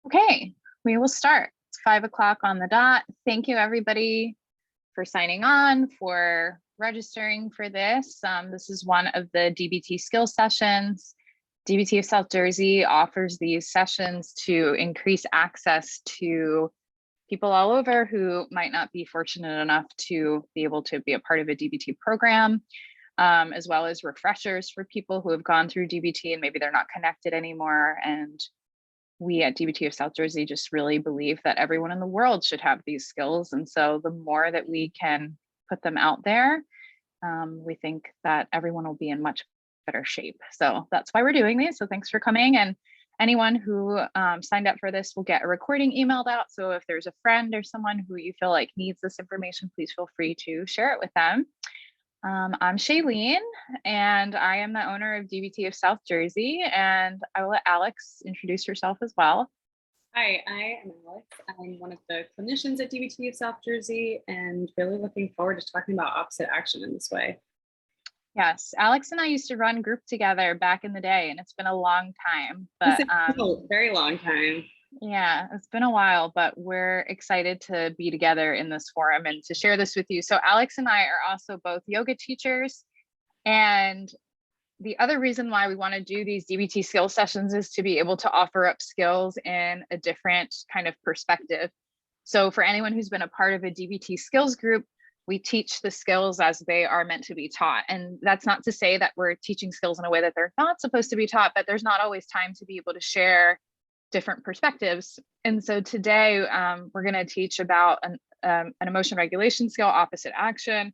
Okay, we will start. It's 5 o'clock on the dot. Thank you everybody for signing on, for registering for this. This is one of the DBT skill sessions. DBT of South Jersey offers these sessions to increase access to people all over who might not be fortunate enough to be able to be a part of a DBT program, as well as refreshers for people who have gone through DBT and maybe they're not connected anymore. And we at DBT of South Jersey just really believe that everyone in the world should have these skills. And so the more that we can put them out there, we think that everyone will be in much better shape. So that's why we're doing these. So thanks for coming. And anyone who signed up for this will get a recording emailed out. So if there's a friend or someone who you feel like needs this information, please feel free to share it with them. I'm Shaelene, and I am the owner of DBT of South Jersey, and I will let Alex introduce herself as well. Hi, I am Alex. I'm one of the clinicians at DBT of South Jersey, and really looking forward to talking about opposite action in this way. Yes, Alex and I used to run group together back in the day, and it's been a long time. But very long time. Yeah, it's been a while, but we're excited to be together in this forum and to share this with you. So Alex and I are also both yoga teachers. And the other reason why we want to do these DBT skill sessions is to be able to offer up skills in a different kind of perspective. So for anyone who's been a part of a DBT skills group, we teach the skills as they are meant to be taught. And that's not to say that we're teaching skills in a way that they're not supposed to be taught, but there's not always time to be able to share different perspectives. And so today we're going to teach about an emotion regulation skill, opposite action.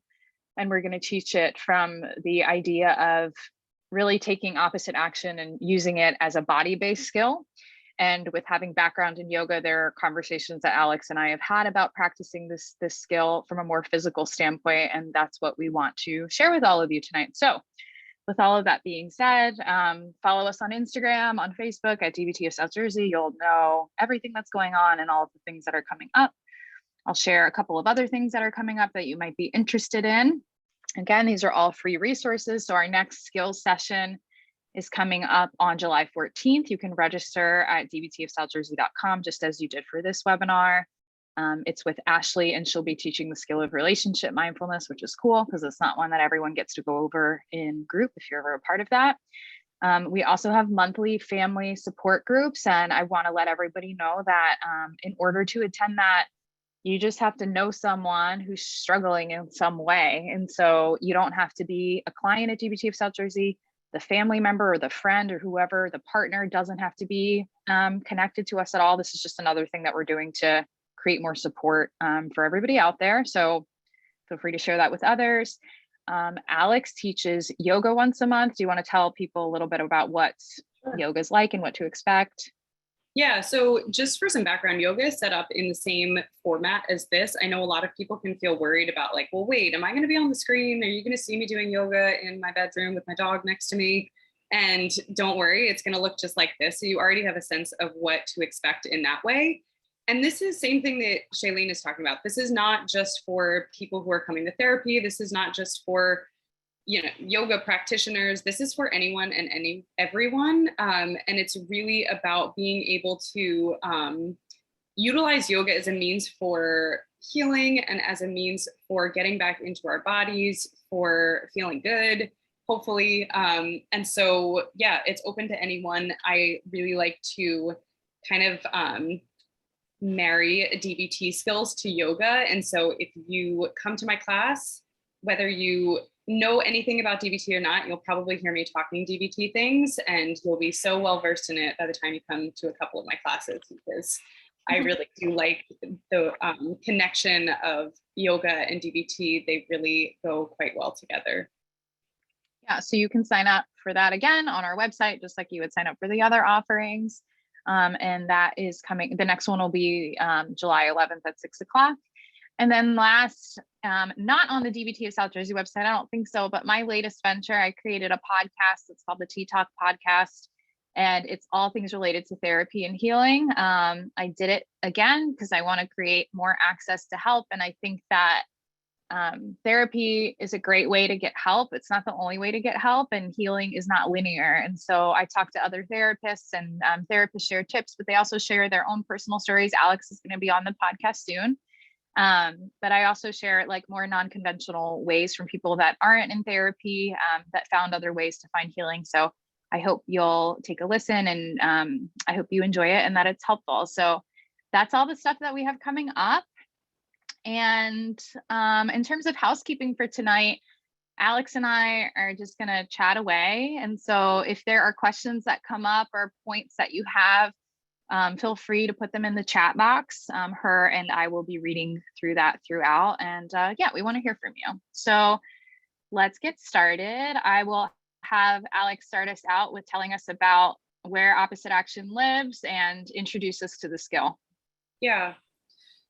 And we're going to teach it from the idea of really taking opposite action and using it as a body-based skill. And with having background in yoga, there are conversations that Alex and I have had about practicing this skill from a more physical standpoint. And that's what we want to share with all of you tonight. So with all of that being said, follow us on Instagram, on Facebook at DBT of South Jersey. You'll know everything that's going on and all of the things that are coming up. I'll share a couple of other things that are coming up that you might be interested in. Again, these are all free resources. So our next skills session is coming up on July 14th. You can register at dbtofsouthjersey.com, just as you did for this webinar. It's with Ashley, and she'll be teaching the skill of relationship mindfulness, which is cool because it's not one that everyone gets to go over in group if you're ever a part of that. We also have monthly family support groups, and I want to let everybody know that in order to attend that, you just have to know someone who's struggling in some way. And so you don't have to be a client at DBT of South Jersey. The family member or the friend or whoever, the partner, doesn't have to be connected to us at all. This is just another thing that we're doing to create more support for everybody out there. So feel free to share that with others. Alex teaches yoga once a month. Do you want to tell people a little bit about what yoga is like and what to expect? Yeah, so just for some background, yoga is set up in the same format as this. I know a lot of people can feel worried about like, well, wait, am I going to be on the screen? Are you going to see me doing yoga in my bedroom with my dog next to me? And don't worry, it's going to look just like this. So you already have a sense of what to expect in that way. And this is the same thing that Shaelene is talking about. This is not just for people who are coming to therapy. This is not just for yoga practitioners. This is for anyone and everyone. And it's really about being able to utilize yoga as a means for healing and as a means for getting back into our bodies, for feeling good, hopefully. And so, yeah, it's open to anyone. I really like to kind of marry DBT skills to yoga. And so if you come to my class, whether you know anything about DBT or not, you'll probably hear me talking DBT things, and you'll be so well versed in it by the time you come to a couple of my classes, because I really do like the connection of yoga and DBT. They really go quite well together. Yeah, so you can sign up for that again on our website, just like you would sign up for the other offerings. And that is coming. The next one will be July 11th at 6 o'clock. And then last, not on the DBT of South Jersey website, I don't think so, but my latest venture, I created a podcast. It's called the Tea Talk Podcast, and it's all things related to therapy and healing. I did it again because I want to create more access to help. And I think that therapy is a great way to get help. It's not the only way to get help, and healing is not linear. And so I talk to other therapists, and therapists share tips, but they also share their own personal stories. Alex is going to be on the podcast soon. But I also share like more non-conventional ways from people that aren't in therapy, that found other ways to find healing. So I hope you'll take a listen, and I hope you enjoy it and that it's helpful. So that's all the stuff that we have coming up. And in terms of housekeeping for tonight, Alex and I are just going to chat away. And so if there are questions that come up or points that you have, feel free to put them in the chat box. Her and I will be reading through that throughout. And yeah, we want to hear from you. So let's get started. I will have Alex start us out with telling us about where opposite action lives and introduce us to the skill. Yeah.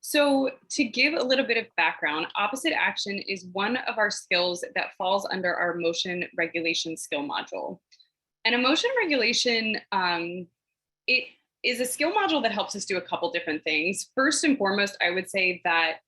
So to give a little bit of background, opposite action is one of our skills that falls under our emotion regulation skill module. And emotion regulation, it is a skill module that helps us do a couple different things. First and foremost, I would say that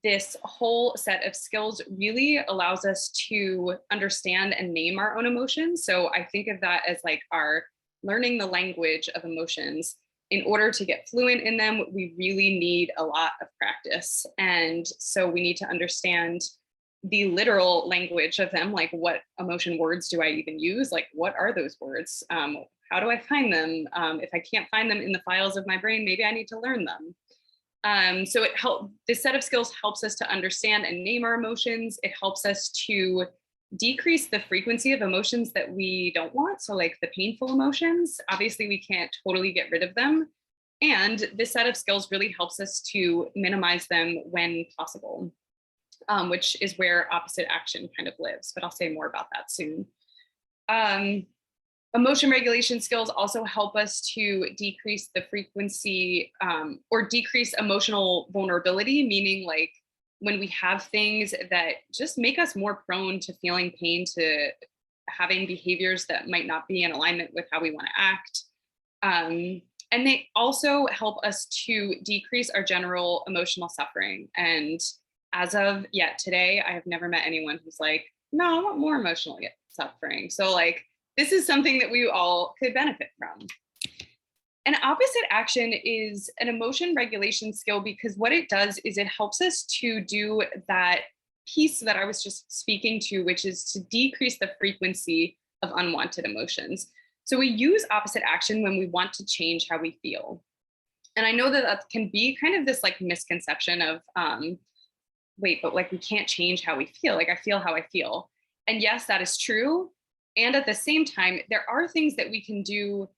this whole set of skills really allows us to understand and name our own emotions. So I think of that as like our learning the language of emotions. In order to get fluent in them, we really need a lot of practice. And so we need to understand the literal language of them, like what emotion words do I even use? Like, what are those words? How do I find them? If I can't find them in the files of my brain, maybe I need to learn them. So this set of skills helps us to understand and name our emotions. It helps us to decrease the frequency of emotions that we don't want. So like the painful emotions, obviously we can't totally get rid of them. And this set of skills really helps us to minimize them when possible, which is where opposite action kind of lives, but I'll say more about that soon. Emotion regulation skills also help us to decrease the frequency or decrease emotional vulnerability, meaning like when we have things that just make us more prone to feeling pain, to having behaviors that might not be in alignment with how we want to act. And they also help us to decrease our general emotional suffering. And as of yet today, I have never met anyone who's like, no, I want more emotional suffering. So like, this is something that we all could benefit from. An opposite action is an emotion regulation skill because what it does is it helps us to do that piece that I was just speaking to, which is to decrease the frequency of unwanted emotions. So we use opposite action when we want to change how we feel. And I know that that can be kind of this like misconception of, wait, but like we can't change how we feel. Like I feel how I feel. And yes, that is true. And at the same time, there are things that we can do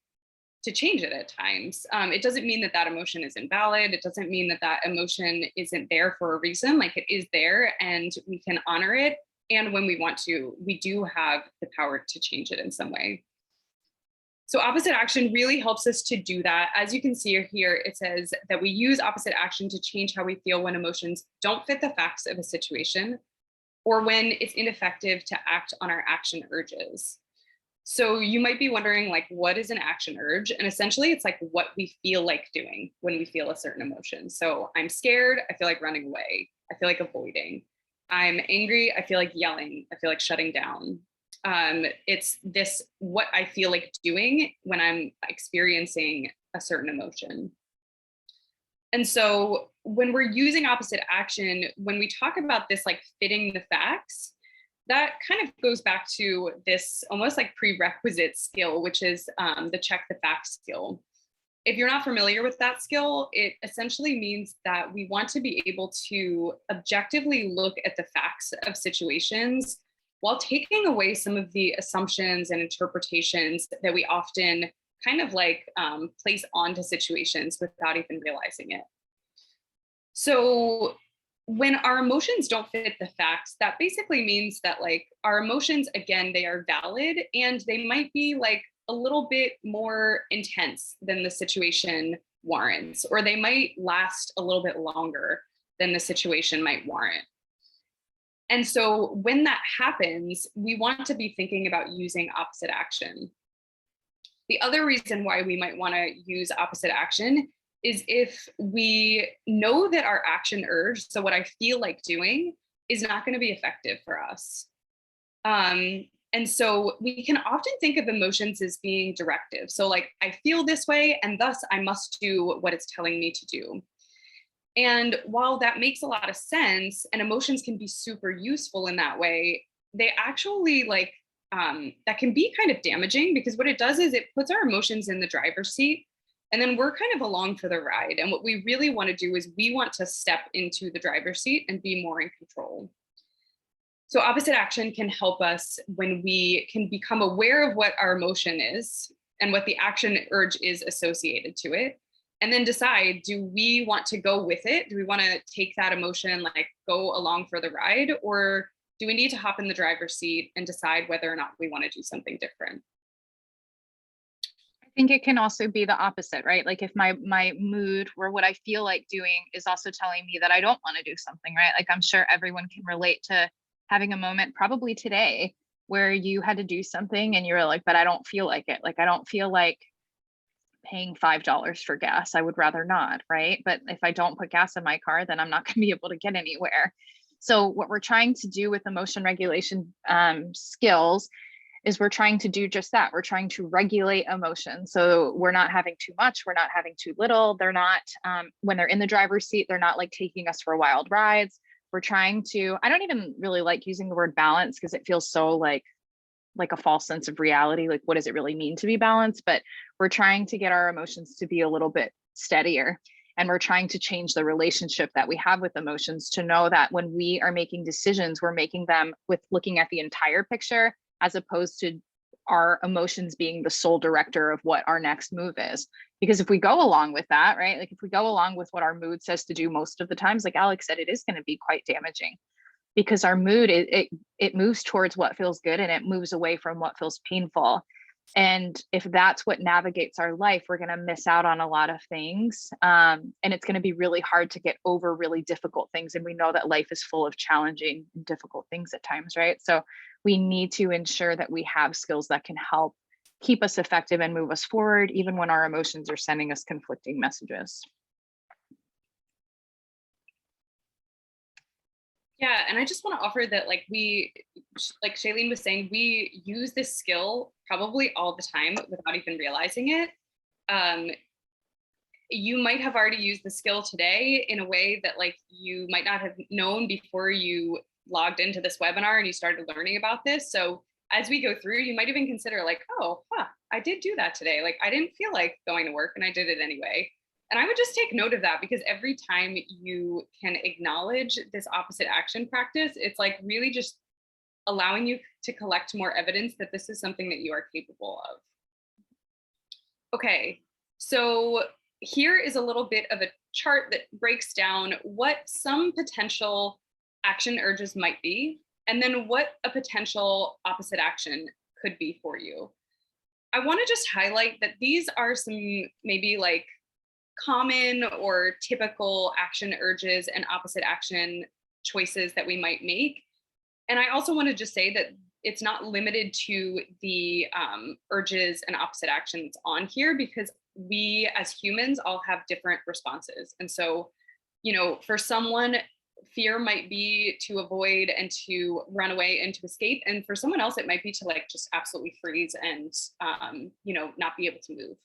to change it at times. It doesn't mean that that emotion is invalid. It doesn't mean that that emotion isn't there for a reason. Like it is there and we can honor it. And when we want to, we do have the power to change it in some way. So opposite action really helps us to do that. As you can see here, it says that we use opposite action to change how we feel when emotions don't fit the facts of a situation or when it's ineffective to act on our action urges. So you might be wondering, like, what is an action urge? And essentially it's like what we feel like doing when we feel a certain emotion. So I'm scared, I feel like running away. I feel like avoiding. I'm angry, I feel like yelling. I feel like shutting down. It's this, what I feel like doing when I'm experiencing a certain emotion. And so when we're using opposite action, when we talk about this, like fitting the facts, that kind of goes back to this almost like prerequisite skill, which is the check the facts skill. If you're not familiar with that skill, it essentially means that we want to be able to objectively look at the facts of situations while taking away some of the assumptions and interpretations that we often kind of like place onto situations without even realizing it. So when our emotions don't fit the facts, that basically means that like our emotions, again, they are valid and they might be like a little bit more intense than the situation warrants, or they might last a little bit longer than the situation might warrant. And so when that happens, we want to be thinking about using opposite action. The other reason why we might want to use opposite action is if we know that our action urge, so what I feel like doing, is not going to be effective for us. And so we can often think of emotions as being directive. So like, I feel this way, and thus I must do what it's telling me to do. And while that makes a lot of sense, and emotions can be super useful in that way, they actually like, that can be kind of damaging, because what it does is it puts our emotions in the driver's seat, and then we're kind of along for the ride. And what we really want to do is we want to step into the driver's seat and be more in control. So opposite action can help us when we can become aware of what our emotion is and what the action urge is associated to it, and then decide, do we want to go with it? Do we want to take that emotion, like go along for the ride? Or do we need to hop in the driver's seat and decide whether or not we want to do something different? I think it can also be the opposite, right? Like if my mood or what I feel like doing is also telling me that I don't want to do something, right? Like I'm sure everyone can relate to having a moment probably today where you had to do something and you were like, but I don't feel like it. Like I don't feel like paying $5 for gas. I would rather not, right? But if I don't put gas in my car, then I'm not going to be able to get anywhere. So what we're trying to do with emotion regulation skills is we're trying to do just that. We're trying to regulate emotion. So we're not having too much, we're not having too little. They're not, when they're in the driver's seat, they're not like taking us for wild rides. We're trying to, I don't even really like using the word balance because it feels so like a false sense of reality. Like, what does it really mean to be balanced? But we're trying to get our emotions to be a little bit steadier. And we're trying to change the relationship that we have with emotions to know that when we are making decisions, we're making them with looking at the entire picture, as opposed to our emotions being the sole director of what our next move is. Because if we go along with that, right, like if we go along with what our mood says to do most of the times, like Alex said, it is going to be quite damaging, because our mood, it moves towards what feels good and it moves away from what feels painful. And if that's what navigates our life, we're going to miss out on a lot of things. And it's going to be really hard to get over really difficult things. And we know that life is full of challenging and difficult things at times, right? So we need to ensure that we have skills that can help keep us effective and move us forward, even when our emotions are sending us conflicting messages. Yeah, and I just want to offer that, like like Shaelene was saying, we use this skill probably all the time without even realizing it. You might have already used the skill today in a way that like you might not have known before you logged into this webinar and you started learning about this. So as we go through, you might even consider like, oh, I did do that today. Like I didn't feel like going to work and I did it anyway. And I would just take note of that, because every time you can acknowledge this opposite action practice, it's like really just allowing you to collect more evidence that this is something that you are capable of. Okay, so here is a little bit of a chart that breaks down what some potential action urges might be, and then what a potential opposite action could be for you. I want to just highlight that these are some maybe like common or typical action urges and opposite action choices that we might make. And I also want to just say that it's not limited to the urges and opposite actions on here, because we as humans all have different responses. And so, you know, for someone, fear might be to avoid and to run away and to escape. And for someone else, it might be to like just absolutely freeze and, you know, not be able to move.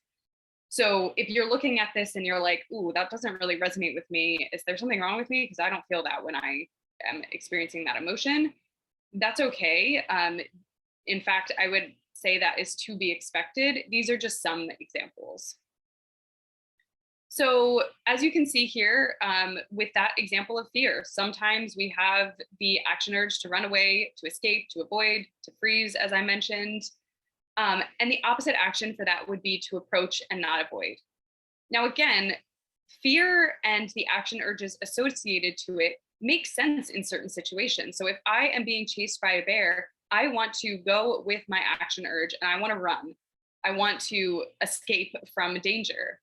So if you're looking at this and you're like, ooh, that doesn't really resonate with me, is there something wrong with me? Because I don't feel that when I am experiencing that emotion. That's okay. In fact, I would say that is to be expected. These are just some examples. So as you can see here, with that example of fear, sometimes we have the action urge to run away, to escape, to avoid, to freeze, as I mentioned. And the opposite action for that would be to approach and not avoid. Now, again, fear and the action urges associated to it make sense in certain situations. So if I am being chased by a bear, I want to go with my action urge and I want to run. I want to escape from danger.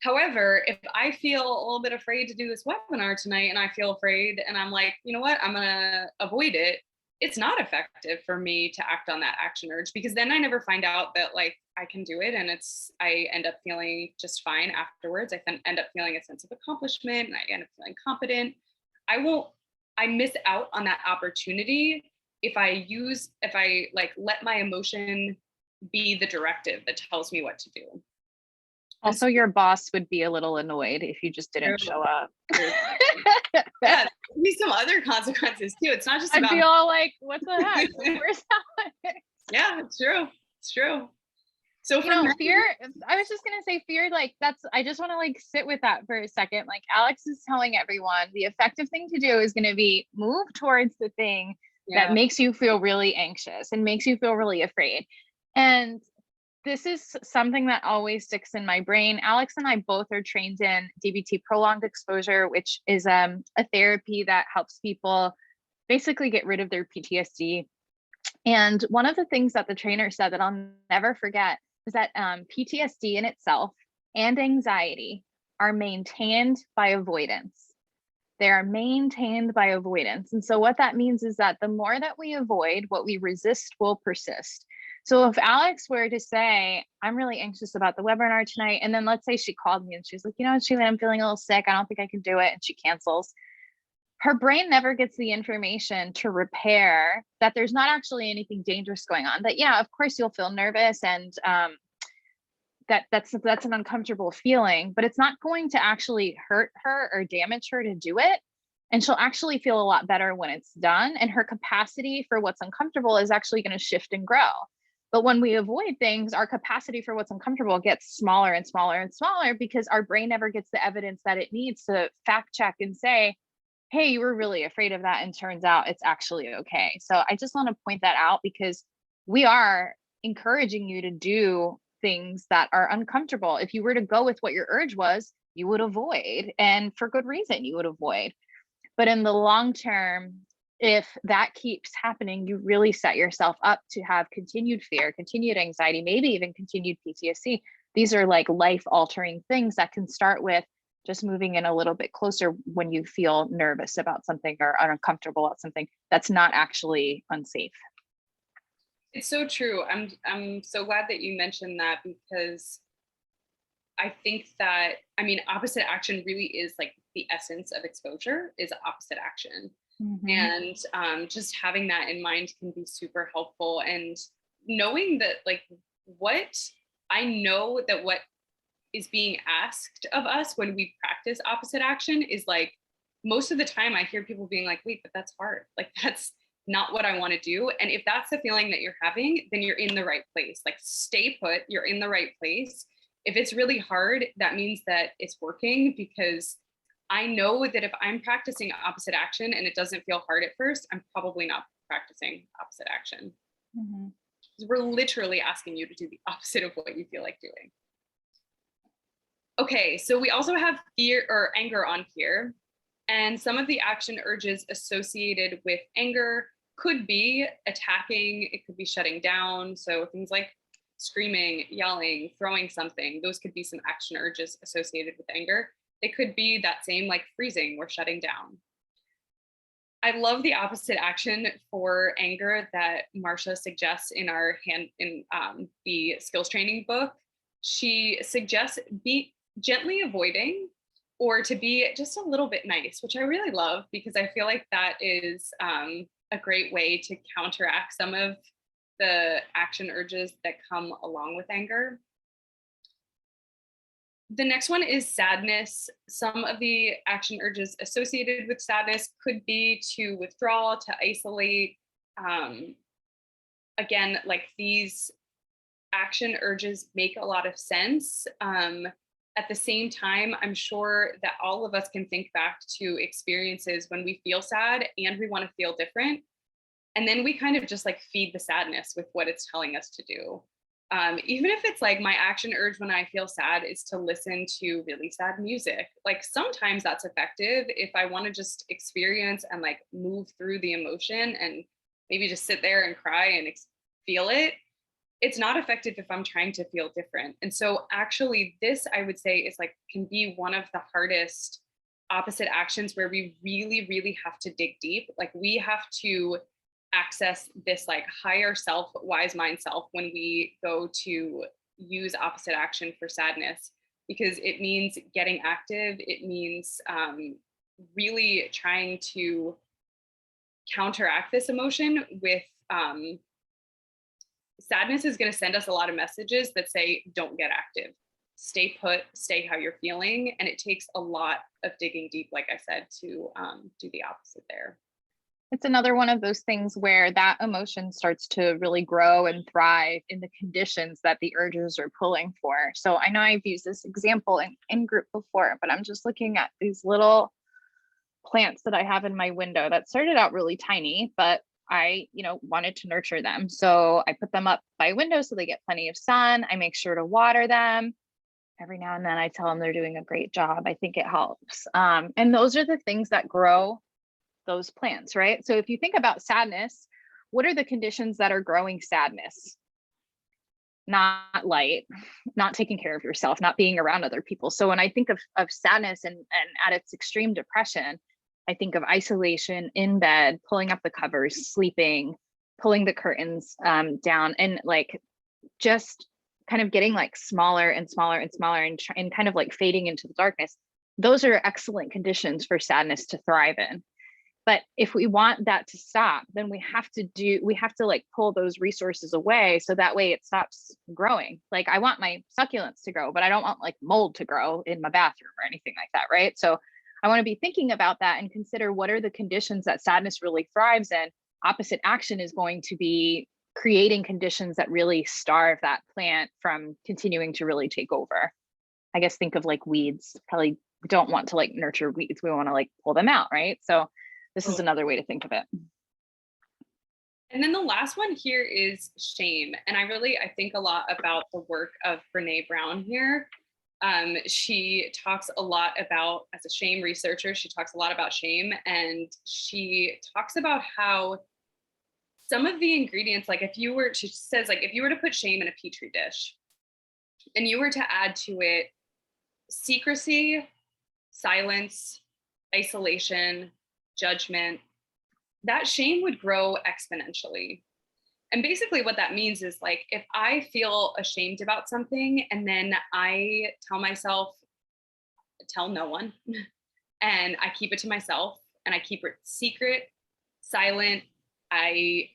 However, if I feel a little bit afraid to do this webinar tonight and I feel afraid and I'm like, you know what, I'm going to avoid it, it's not effective for me to act on that action urge, because then I never find out that like I can do it, and I end up feeling just fine afterwards. I then end up feeling a sense of accomplishment and I end up feeling competent. I won't I miss out on that opportunity if I like let my emotion be the directive that tells me what to do. And Also, your boss would be a little annoyed if you just didn't show up. yeah, there'd be some other consequences too. It's not just I'd about be all like, what the heck? Where's Alex? yeah, it's true. It's true. So You know, fear, I was just gonna say fear, like I just want to like sit with that for a second. Like Alex is telling everyone the effective thing to do is going to be move towards the thing that makes you feel really anxious and makes you feel really afraid. And this is something that always sticks in my brain. Alex and I both are trained in DBT, prolonged exposure, which is a therapy that helps people basically get rid of their PTSD. And one of the things that the trainer said that I'll never forget is that PTSD in itself and anxiety are maintained by avoidance. They are maintained by avoidance. And so what that means is that the more that we avoid, what we resist will persist. So if Alex were to say, I'm really anxious about the webinar tonight, and then let's say she called me and she's like, you know, Shaelene, I'm feeling a little sick. I don't think I can do it. And she cancels. Her brain never gets the information to repair that there's not actually anything dangerous going on. That, yeah, of course you'll feel nervous and that's an uncomfortable feeling, but it's not going to actually hurt her or damage her to do it. And she'll actually feel a lot better when it's done. And her capacity for what's uncomfortable is actually going to shift and grow. But when we avoid things, our capacity for what's uncomfortable gets smaller and smaller and smaller because our brain never gets the evidence that it needs to fact check and say, hey, you were really afraid of that. And turns out it's actually okay. So I just want to point that out because we are encouraging you to do things that are uncomfortable. If you were to go with what your urge was, you would avoid, and for good reason, you would avoid. But in the long term, if that keeps happening, you really set yourself up to have continued fear, continued anxiety, maybe even continued PTSD. These are like life altering things that can start with just moving in a little bit closer when you feel nervous about something or uncomfortable about something that's not actually unsafe. It's so true. I'm so glad that you mentioned that because I think that, I mean, opposite action really is like the essence of exposure is opposite action. And just having that in mind can be super helpful. And knowing that like what is being asked of us when we practice opposite action is like, most of the time I hear people being like, wait, but that's hard. Like, that's not what I want to do. And if that's the feeling that you're having, then you're in the right place. Like, stay put, you're in the right place. If it's really hard, that means that it's working, because I know that if I'm practicing opposite action and it doesn't feel hard at first, I'm probably not practicing opposite action. Because we're literally asking you to do the opposite of what you feel like doing. Okay, so we also have fear or anger on here. And some of the action urges associated with anger could be attacking, it could be shutting down. So things like screaming, yelling, throwing something, those could be some action urges associated with anger. It could be that same like freezing or shutting down. I love the opposite action for anger that Marcia suggests in the skills training book. She suggests be gently avoiding, or to be just a little bit nice, which I really love, because I feel like that is a great way to counteract some of the action urges that come along with anger. The next one is sadness. Some of the action urges associated with sadness could be to withdraw, to isolate. Again, like, these action urges make a lot of sense. At the same time, I'm sure that all of us can think back to experiences when we feel sad and we want to feel different. And then we kind of just like feed the sadness with what it's telling us to do. Even if it's like my action urge when I feel sad is to listen to really sad music. Like, sometimes that's effective if I want to just experience and like move through the emotion and maybe just sit there and cry and feel it. It's not effective if I'm trying to feel different. And so actually this, I would say, is like, can be one of the hardest opposite actions, where we really, really have to dig deep. Like, we have to access this like higher self, wise mind self, when we go to use opposite action for sadness, because it means getting active. It means really trying to counteract this emotion with sadness is going to send us a lot of messages that say, don't get active, stay put, stay how you're feeling. And it takes a lot of digging deep, like I said, to do the opposite there. It's another one of those things where that emotion starts to really grow and thrive in the conditions that the urges are pulling for. So I know I've used this example in group before, but I'm just looking at these little plants that I have in my window that started out really tiny, but I, wanted to nurture them. So I put them up by window so they get plenty of sun. I make sure to water them. Every now and then I tell them they're doing a great job. I think it helps. And those are the things that grow those plants, right? So if you think about sadness, what are the conditions that are growing sadness? Not light, not taking care of yourself, not being around other people. So when I think of sadness and at its extreme depression, I think of isolation, in bed, pulling up the covers, sleeping, pulling the curtains down, and like just kind of getting like smaller and smaller and smaller and kind of like fading into the darkness. Those are excellent conditions for sadness to thrive in. But if we want that to stop, then we have to like pull those resources away so that way it stops growing. Like I want my succulents to grow, but I don't want like mold to grow in my bathroom or anything like that, right? So I want to be thinking about that and consider what are the conditions that sadness really thrives in. Opposite action is going to be creating conditions that really starve that plant from continuing to really take over. I guess think of like weeds. Probably don't want to like nurture weeds. We want to like pull them out, right? So this is another way to think of it. And then the last one here is shame. And I think a lot about the work of Brene Brown here. She talks a lot about, as a shame researcher, she talks a lot about shame. And she talks about how some of the ingredients, like she says, like if you were to put shame in a petri dish and you were to add to it secrecy, silence, isolation, judgment, that shame would grow exponentially. And basically what that means is like, if I feel ashamed about something and then I tell myself, tell no one, and I keep it to myself and I keep it secret, silent, I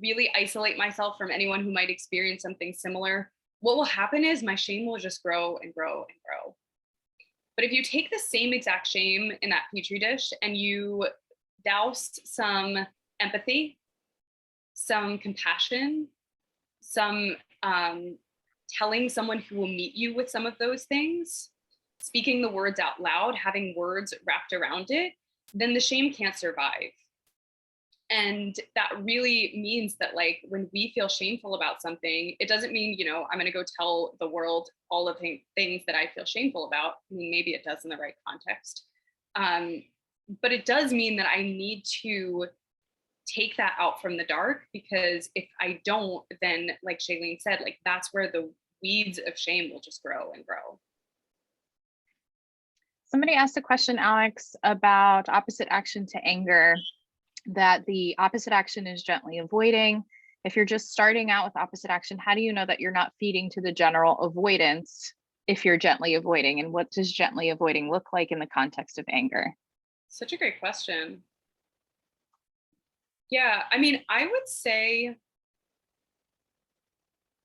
really isolate myself from anyone who might experience something similar, what will happen is my shame will just grow and grow and grow. But if you take the same exact shame in that petri dish and you douse some empathy, some compassion, some telling someone who will meet you with some of those things, speaking the words out loud, having words wrapped around it, then the shame can't survive. And that really means that like when we feel shameful about something, it doesn't mean, I'm going to go tell the world all of the things that I feel shameful about. I mean, maybe it does in the right context. But it does mean that I need to take that out from the dark, because if I don't, then like Shaelene said, like that's where the weeds of shame will just grow and grow. Somebody asked a question, Alex, about opposite action to anger, that the opposite action is gently avoiding. If you're just starting out with opposite action, how do you know that you're not feeding to the general avoidance if you're gently avoiding? And what does gently avoiding look like in the context of anger? Such a great question. Yeah, I mean, I would say,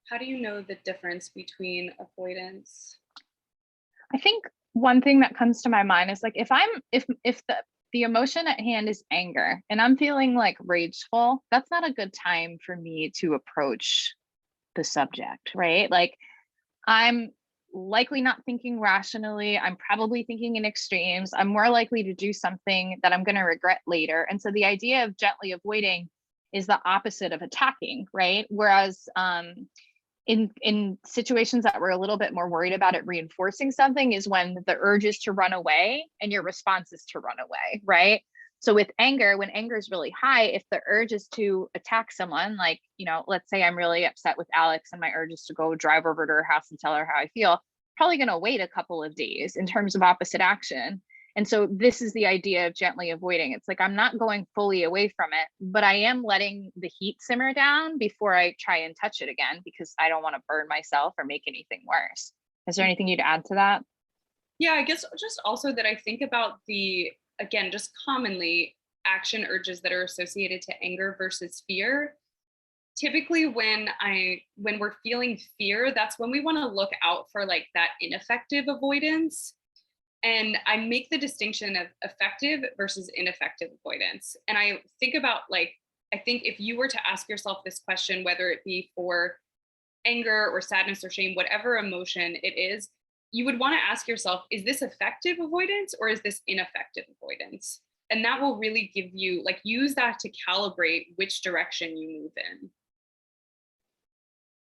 how do you know the difference between avoidance? I think one thing that comes to my mind is like if the emotion at hand is anger and I'm feeling like rageful, that's not a good time for me to approach the subject, right? Like I'm likely not thinking rationally. I'm probably thinking in extremes. I'm more likely to do something that I'm going to regret later. And so the idea of gently avoiding is the opposite of attacking, right? Whereas in situations that we're a little bit more worried about it reinforcing something is when the urge is to run away and your response is to run away, right? So with anger, when anger is really high, if the urge is to attack someone, like, let's say I'm really upset with Alex and my urge is to go drive over to her house and tell her how I feel, probably going to wait a couple of days in terms of opposite action. And so this is the idea of gently avoiding. It's like, I'm not going fully away from it, but I am letting the heat simmer down before I try and touch it again, because I don't want to burn myself or make anything worse. Is there anything you'd add to that? Yeah, I guess just also that I think about again, just commonly, action urges that are associated to anger versus fear. Typically when we're feeling fear, that's when we want to look out for like that ineffective avoidance. And I make the distinction of effective versus ineffective avoidance. And I think about like, I think if you were to ask yourself this question, whether it be for anger or sadness or shame, whatever emotion it is, you would want to ask yourself, is this effective avoidance or is this ineffective avoidance? And that will really give you, like, use that to calibrate which direction you move in.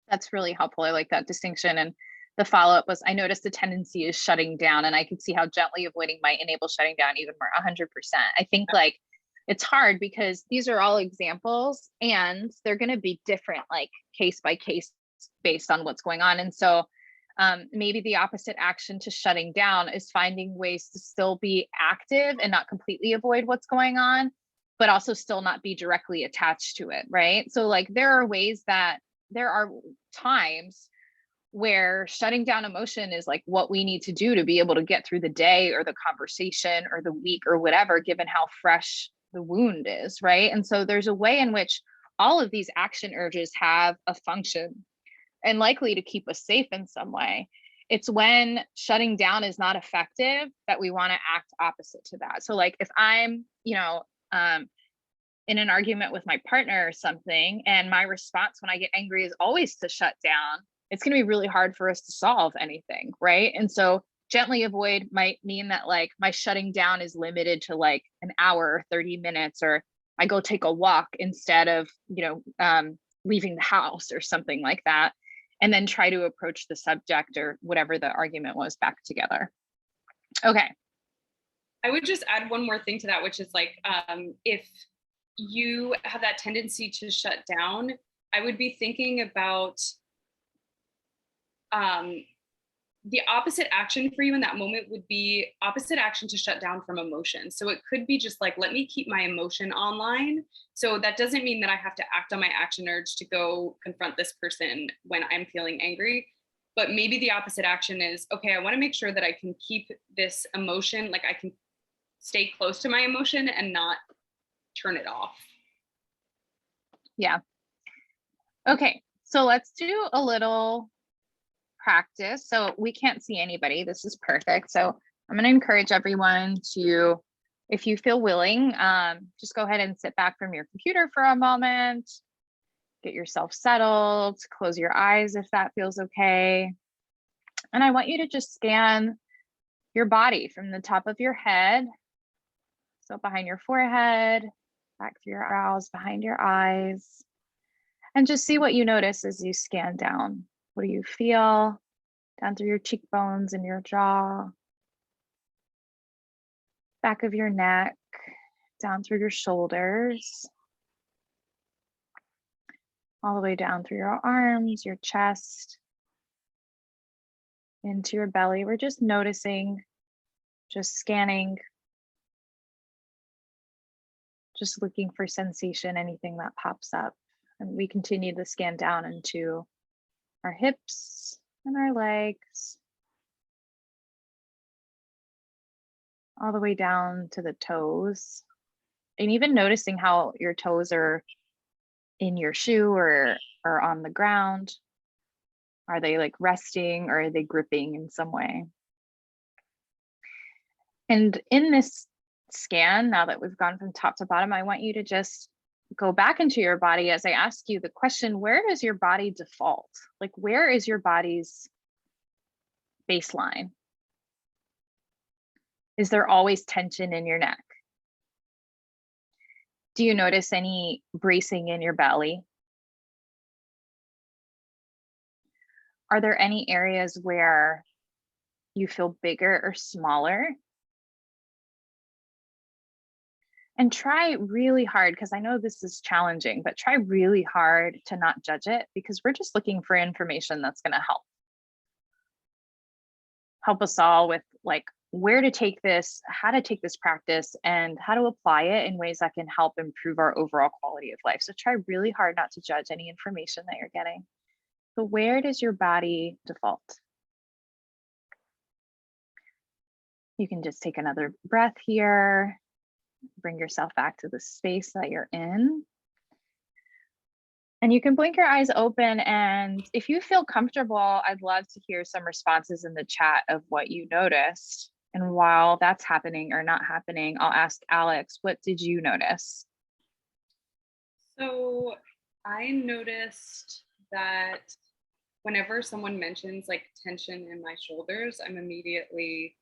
That's really helpful. I like that distinction. And the follow-up was, I noticed the tendency is shutting down, and I could see how gently avoiding might enable shutting down even more. 100%. I think like it's hard because these are all examples and they're going to be different, like case by case based on what's going on. And so maybe the opposite action to shutting down is finding ways to still be active and not completely avoid what's going on, but also still not be directly attached to it, right? So like there are times where shutting down emotion is like what we need to do to be able to get through the day or the conversation or the week or whatever, given how fresh the wound is, right? And so there's a way in which all of these action urges have a function and likely to keep us safe in some way. It's when shutting down is not effective that we want to act opposite to that. So like if I'm, in an argument with my partner or something, and my response when I get angry is always to shut down, it's going to be really hard for us to solve anything, right? And so gently avoid might mean that like my shutting down is limited to like an hour or 30 minutes, or I go take a walk instead of, leaving the house or something like that, and then try to approach the subject or whatever the argument was back together. Okay. I would just add one more thing to that, which is like, if you have that tendency to shut down, I would be thinking about the opposite action for you in that moment would be opposite action to shut down from emotion. So it could be just like, let me keep my emotion online. So that doesn't mean that I have to act on my action urge to go confront this person when I'm feeling angry. But maybe the opposite action is, okay, I want to make sure that I can keep this emotion, like I can stay close to my emotion and not turn it off. Yeah. Okay. So let's do a little practice. So we can't see anybody. This is perfect. So I'm going to encourage everyone to, if you feel willing, just go ahead and sit back from your computer for a moment, get yourself settled, close your eyes if that feels okay. And I want you to just scan your body from the top of your head, so behind your forehead, back through your brows, behind your eyes, and just see what you notice as you scan down. What do you feel down through your cheekbones and your jaw, back of your neck, down through your shoulders, all the way down through your arms, your chest, into your belly. We're just noticing, just scanning, just looking for sensation, anything that pops up. And we continue to scan down into our hips and our legs, all the way down to the toes. And even noticing how your toes are in your shoe or on the ground. Are they like resting, or are they gripping in some way? And in this scan, now that we've gone from top to bottom, I want you to just go back into your body as I ask you the question, where does your body default? Like, where is your body's baseline? Is there always tension in your neck? Do you notice any bracing in your belly? Are there any areas where you feel bigger or smaller? And try really hard, because I know this is challenging, but try really hard to not judge it, because we're just looking for information that's going to help us all with like where to take this, how to take this practice, and how to apply it in ways that can help improve our overall quality of life. So try really hard not to judge any information that you're getting. So where does your body default? You can just take another breath here. Bring yourself back to the space that you're in. And you can blink your eyes open. And if you feel comfortable, I'd love to hear some responses in the chat of what you noticed. And while that's happening or not happening, I'll ask Alex, what did you notice? So I noticed that whenever someone mentions like tension in my shoulders, I'm immediately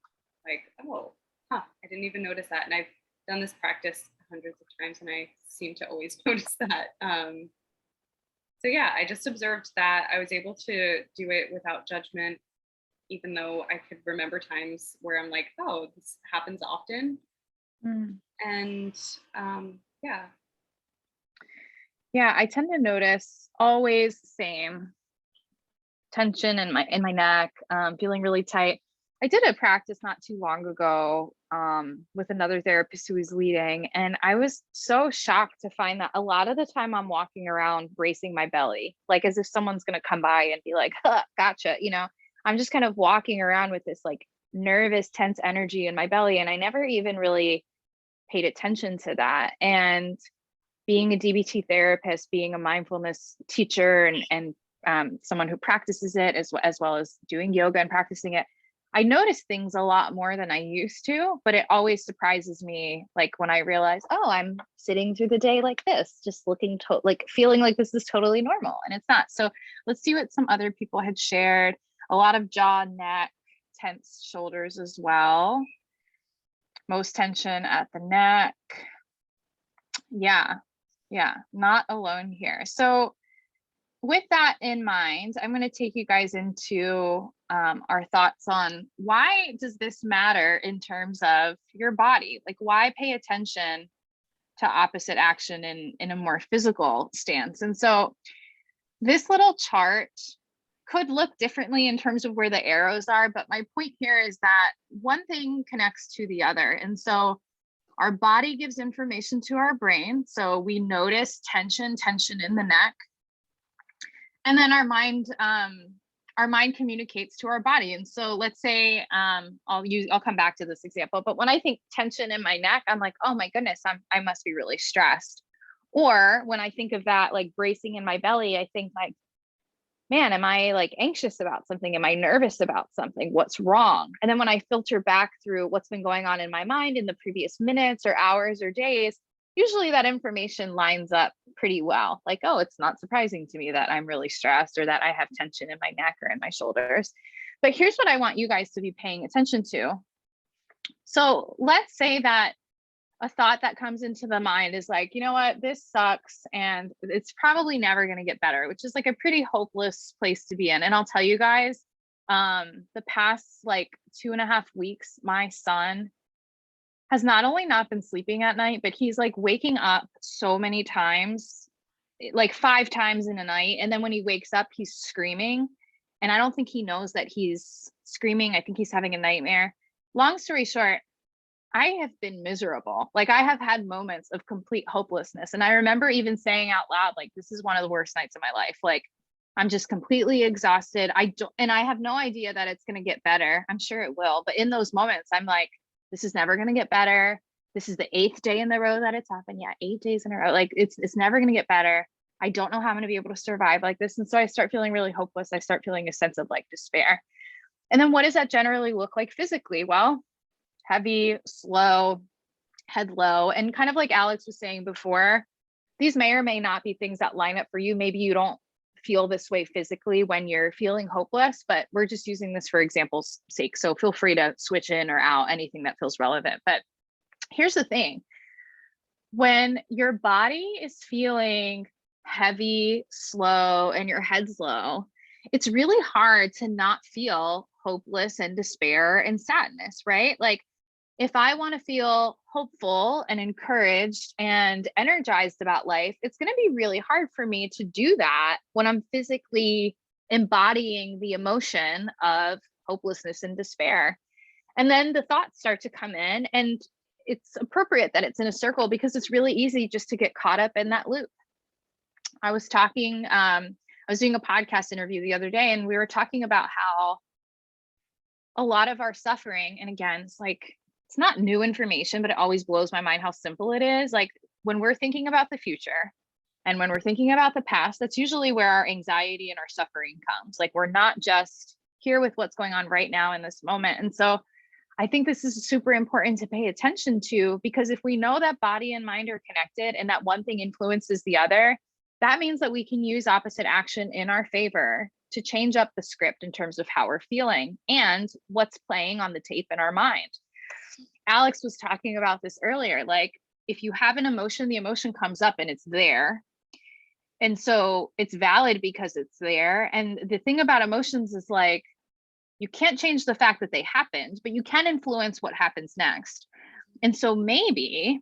like, oh, I didn't even notice that. And I've done this practice hundreds of times and I seem to always notice that. So yeah, I just observed that. I was able to do it without judgment, even though I could remember times where I'm like, oh, this happens often. And yeah. Yeah, I tend to notice always the same tension in my neck, feeling really tight. I did a practice not too long ago with another therapist who was leading, and I was so shocked to find that a lot of the time I'm walking around bracing my belly, like as if someone's going to come by and be like, huh, gotcha. You know, I'm just kind of walking around with this like nervous, tense energy in my belly. And I never even really paid attention to that. And being a DBT therapist, being a mindfulness teacher, and someone who practices it as well as doing yoga and practicing it, I notice things a lot more than I used to, but it always surprises me. Like when I realize, oh, I'm sitting through the day like this, just looking like feeling like this is totally normal, and it's not. So let's see what some other people had shared. A lot of jaw, neck, tense shoulders as well. Most tension at the neck. Yeah, not alone here. So with that in mind, I'm going to take you guys into our thoughts on why does this matter in terms of your body? Like, why pay attention to opposite action in a more physical stance? And so this little chart could look differently in terms of where the arrows are, but my point here is that one thing connects to the other. And so our body gives information to our brain. So we notice tension in the neck. And then our mind communicates to our body. And so let's say, I'll come back to this example, but when I think tension in my neck, I'm like, oh my goodness, I must be really stressed. Or when I think of that, like bracing in my belly, I think like, man, am I like anxious about something? Am I nervous about something? What's wrong? And then when I filter back through what's been going on in my mind in the previous minutes or hours or days, usually that information lines up pretty well. Like, oh, it's not surprising to me that I'm really stressed or that I have tension in my neck or in my shoulders. But here's what I want you guys to be paying attention to. So let's say that a thought that comes into the mind is like, you know what, this sucks and it's probably never going to get better, which is like a pretty hopeless place to be in. And I'll tell you guys, the past like 2.5 weeks, my son has not only not been sleeping at night, but he's like waking up so many times, like 5 times in a night. And then when he wakes up, he's screaming. And I don't think he knows that he's screaming. I think he's having a nightmare. Long story short, I have been miserable. Like I have had moments of complete hopelessness. And I remember even saying out loud, like, this is one of the worst nights of my life. Like I'm just completely exhausted. And I have no idea that it's going to get better. I'm sure it will. But in those moments, I'm like, this is never going to get better. This is the 8th day in the row that it's happened. Yeah, 8 days in a row. Like it's never going to get better. I don't know how I'm going to be able to survive like this. And so I start feeling really hopeless. I start feeling a sense of like despair. And then what does that generally look like physically? Well, heavy, slow, head low. And kind of like Alex was saying before, these may or may not be things that line up for you. Maybe you don't feel this way physically when you're feeling hopeless, but we're just using this for example's sake. So feel free to switch in or out anything that feels relevant. But here's the thing. When your body is feeling heavy, slow, and your head's low, it's really hard to not feel hopeless and despair and sadness, right? Like if I want to feel hopeful and encouraged and energized about life, it's going to be really hard for me to do that when I'm physically embodying the emotion of hopelessness and despair. And then the thoughts start to come in, and it's appropriate that it's in a circle because it's really easy just to get caught up in that loop. I was doing a podcast interview the other day, and we were talking about how a lot of our suffering, and again, it's like it's not new information, but it always blows my mind how simple it is. Like when we're thinking about the future and when we're thinking about the past, that's usually where our anxiety and our suffering comes. Like we're not just here with what's going on right now in this moment. And so I think this is super important to pay attention to, because if we know that body and mind are connected and that one thing influences the other, that means that we can use opposite action in our favor to change up the script in terms of how we're feeling and what's playing on the tape in our mind. Alex was talking about this earlier. Like if you have an emotion, the emotion comes up and it's there. And so it's valid because it's there. And the thing about emotions is like, you can't change the fact that they happened, but you can influence what happens next. And so maybe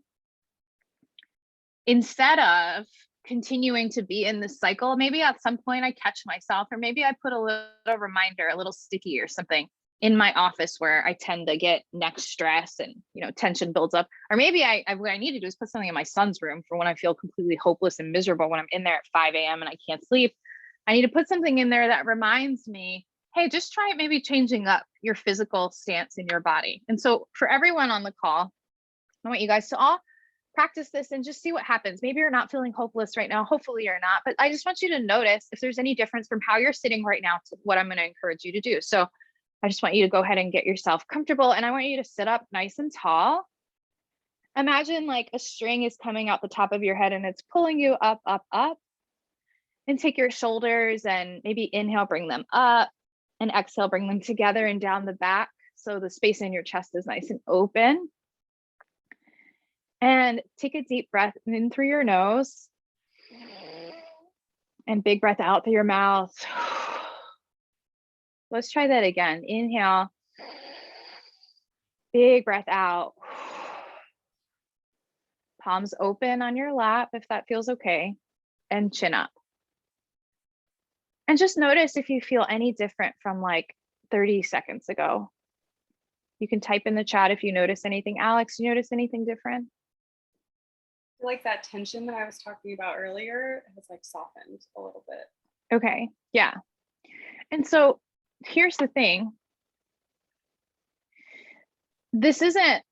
instead of continuing to be in this cycle, maybe at some point I catch myself, or maybe I put a little reminder, a little sticky or something in my office where I tend to get neck stress and, you know, tension builds up. Or maybe what I need to do is put something in my son's room for when I feel completely hopeless and miserable when I'm in there at 5 a.m. and I can't sleep. I need to put something in there that reminds me, hey, just try maybe changing up your physical stance in your body. And so for everyone on the call, I want you guys to all practice this and just see what happens. Maybe you're not feeling hopeless right now. Hopefully you're not, but I just want you to notice if there's any difference from how you're sitting right now to what I'm going to encourage you to do. So I just want you to go ahead and get yourself comfortable. And I want you to sit up nice and tall. Imagine like a string is coming out the top of your head and it's pulling you up, up, up. And take your shoulders and maybe inhale, bring them up, and exhale, bring them together and down the back. So the space in your chest is nice and open. And take a deep breath in through your nose and big breath out through your mouth. Let's try that again. Inhale, big breath out. Palms open on your lap if that feels okay, and chin up. And just notice if you feel any different from like 30 seconds ago. You can type in the chat if you notice anything. Alex, you notice anything different? I feel like that tension that I was talking about earlier has like softened a little bit. Okay, yeah. And so here's the thing. This isn't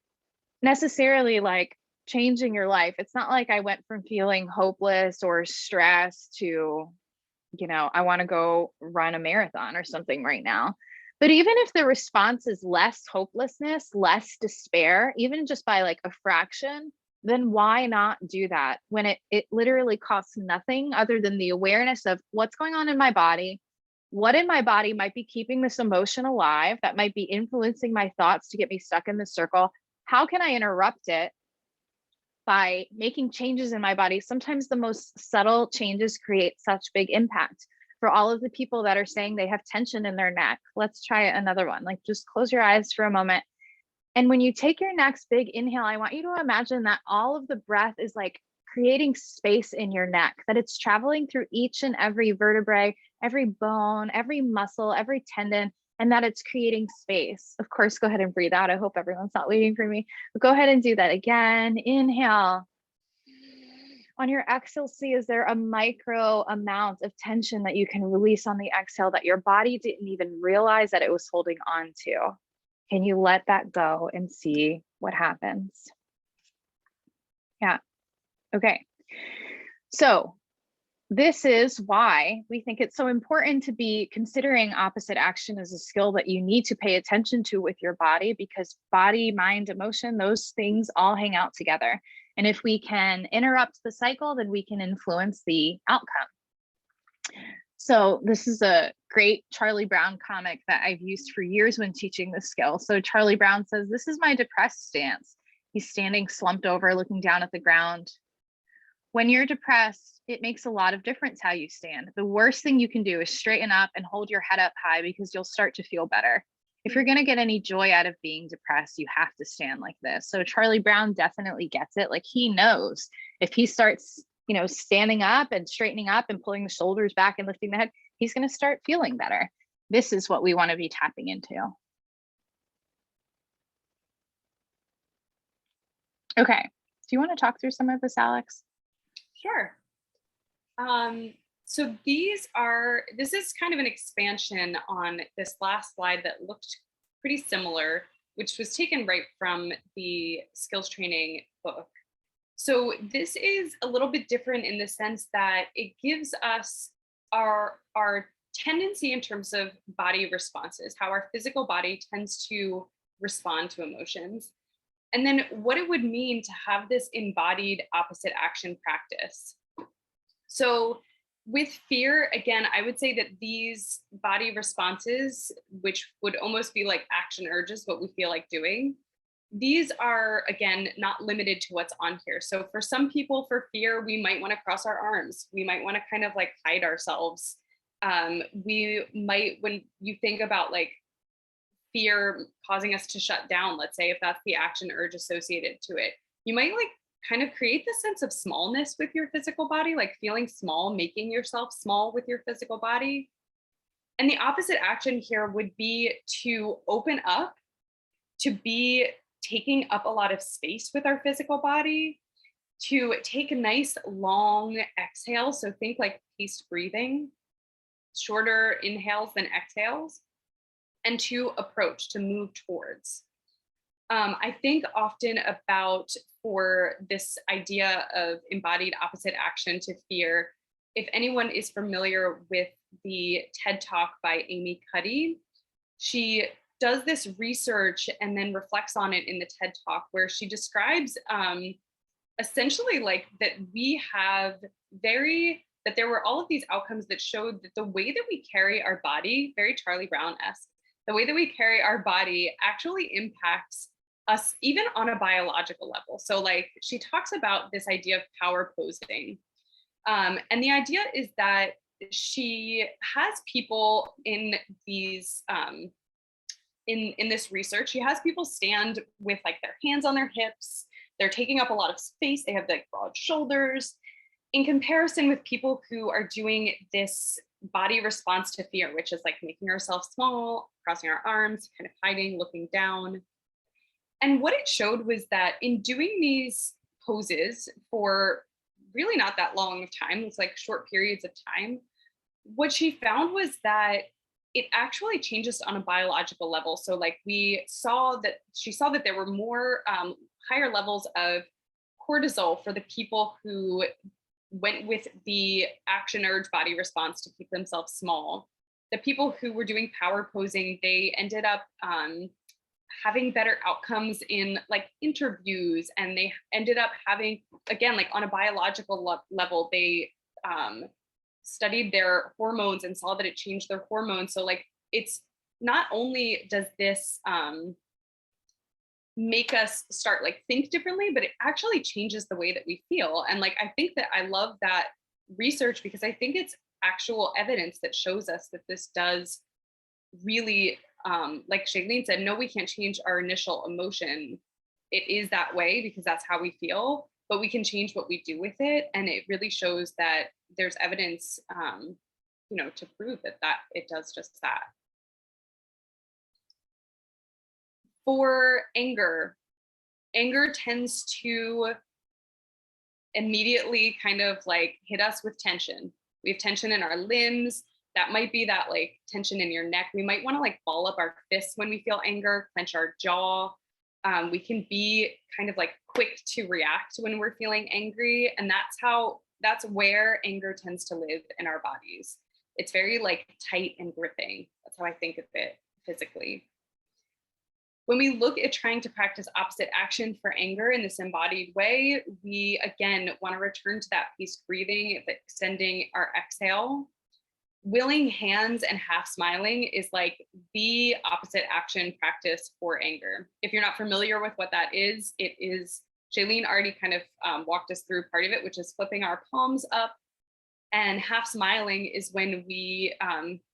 necessarily like changing your life. It's not like I went from feeling hopeless or stressed to, you know, I want to go run a marathon or something right now. But even if the response is less hopelessness, less despair, even just by like a fraction, then why not do that when it literally costs nothing other than the awareness of what's going on in my body, what in my body might be keeping this emotion alive, that might be influencing my thoughts to get me stuck in this circle. How can I interrupt it by making changes in my body? Sometimes the most subtle changes create such big impact. For all of the people that are saying they have tension in their neck, let's try another one. Like just close your eyes for a moment. And when you take your next big inhale, I want you to imagine that all of the breath is like creating space in your neck, that it's traveling through each and every vertebrae, every bone, every muscle, every tendon, and that it's creating space. Of course, go ahead and breathe out. I hope everyone's not waiting for me, but go ahead and do that again. Inhale. On your exhale, see, is there a micro amount of tension that you can release on the exhale that your body didn't even realize that it was holding on to? Can you let that go and see what happens? Yeah. Okay. So this is why we think it's so important to be considering opposite action as a skill that you need to pay attention to with your body, because body, mind, emotion, those things all hang out together. And if we can interrupt the cycle, then we can influence the outcome. So this is a great Charlie Brown comic that I've used for years when teaching this skill. So Charlie Brown says, "This is my depressed stance." He's standing slumped over, looking down at the ground. When you're depressed, it makes a lot of difference how you stand. The worst thing you can do is straighten up and hold your head up high, because you'll start to feel better. If you're going to get any joy out of being depressed, you have to stand like this. So Charlie Brown definitely gets it. Like he knows if he starts, you know, standing up and straightening up and pulling the shoulders back and lifting the head, he's going to start feeling better. This is what we want to be tapping into. Okay. Do you want to talk through some of this, Alex? Sure. So this is kind of an expansion on this last slide that looked pretty similar. which was taken right from the skills training book. So this is a little bit different in the sense that it gives us our tendency in terms of body responses, how our physical body tends to respond to emotions. And then what it would mean to have this embodied opposite action practice. So with fear, again, I would say that these body responses, which would almost be like action urges, what we feel like doing, these are, again, not limited to what's on here. So for some people, for fear, we might want to cross our arms. We might want to kind of like hide ourselves. We might, when you think about like fear causing us to shut down, let's say, if that's the action urge associated to it, you might like kind of create this sense of smallness with your physical body, like feeling small, making yourself small with your physical body. And the opposite action here would be to open up, to be taking up a lot of space with our physical body, to take a nice long exhale. So think like paced breathing, shorter inhales than exhales, and to approach, to move towards. I think often about, for this idea of embodied opposite action to fear, if anyone is familiar with the TED Talk by Amy Cuddy, she does this research and then reflects on it in the TED Talk, where she describes essentially like that that there were all of these outcomes that showed that the way that we carry our body, very Charlie Brown-esque, the way that we carry our body actually impacts us even on a biological level. So like she talks about this idea of power posing. And the idea is that she has people in these, in this research, she has people stand with like their hands on their hips. They're taking up a lot of space. They have like broad shoulders, in comparison with people who are doing this body response to fear, which is like making ourselves small, crossing our arms, kind of hiding, looking down. And what it showed was that in doing these poses for really not that long of time, it's like short periods of time, what she found was that it actually changes on a biological level. So like she saw that there were more higher levels of cortisol for the people who went with the action urge body response to keep themselves small. The people who were doing power posing, they ended up having better outcomes in like interviews, and they ended up having, again, like on a biological level, they studied their hormones and saw that it changed their hormones. So like, it's not only does this make us start like think differently, but it actually changes the way that we feel. And like, I think that I love that research because I think it's actual evidence that shows us that this does really, like Shaelene said, no, we can't change our initial emotion. It is that way because that's how we feel, but we can change what we do with it. And it really shows that there's evidence, to prove that it does just that. For anger tends to immediately kind of like hit us with tension. We have tension in our limbs. That might be that like tension in your neck. We might want to like ball up our fists when we feel anger, clench our jaw. We can be kind of like quick to react when we're feeling angry. And that's where anger tends to live in our bodies. It's very like tight and gripping. That's how I think of it physically. When we look at trying to practice opposite action for anger in this embodied way, we again want to return to that paced breathing, extending our exhale. Willing hands and half smiling is like the opposite action practice for anger. If you're not familiar with what that is, it is, Shaelene already kind of walked us through part of it, which is flipping our palms up. And half smiling is when we